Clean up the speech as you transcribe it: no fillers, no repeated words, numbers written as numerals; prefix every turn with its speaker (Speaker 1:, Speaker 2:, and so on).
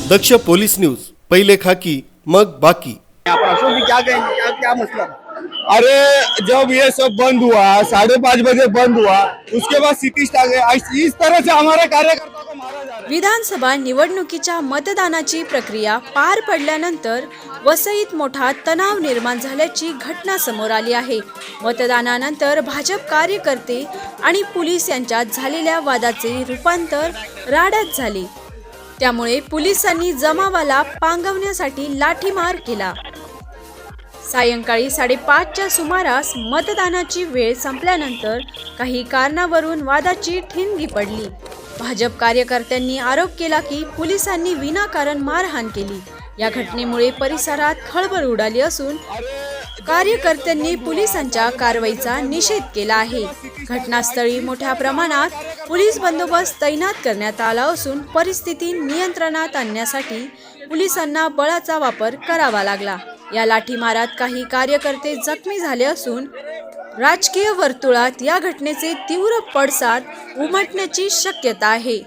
Speaker 1: दक्ष police news, पहले खाकी मग बाकी।
Speaker 2: अशोक जी क्या कहेंगे, क्या मसला?
Speaker 3: अरे जब ये सब बंद हुआ 5:30 बजे बंद हुआ, उसके बाद सिटी स्टार इस तरह से हमारे कार्यकर्ता को मारा जा रहा है।
Speaker 4: विधानसभा निवडणुकीच्या मतदानाची प्रक्रिया पार पडल्यानंतर वसईत मोठा तणाव निर्माण झाल्याची घटना समोर आली आहे। मतदानानंतर भाजप कार्यकर्ते आणि पोलीस यांच्यात झालेल्या वादाचे रूपांतर राड्यात झाले। त्यामुळे पोलिसांनी जमावाला पांगवण्यासाठी लाठीमार केला। सायंकाळी 5:30च्या सुमारास मतदानाची वेळ संपल्यानंतर काही कारणावरून वादाची ठिणगी पडली। भाजप कार्यकर्त्यांनी आरोप केला की पोलिसांनी विनाकारण मारहाण केली। या घटनेमुळे परिसरात खळबळ उडाली असून कार्यकर्त्यांनी पोलिसांच्या कारवाईचा निषेध केला आहे। घटनास्थळी मोठ्या प्रमाणात पोलीस बंदोबस्त तैनात करण्यात आला असून परिस्थिती नियंत्रणात आणण्यासाठी पोलिसांना बळाचा वापर करावा लागला। या लाठीमारात काही कार्यकर्ते जखमी झाले असून राजकीय वर्तुळात या घटनेचे तीव्र पडसाद उमटण्याची शक्यता आहे।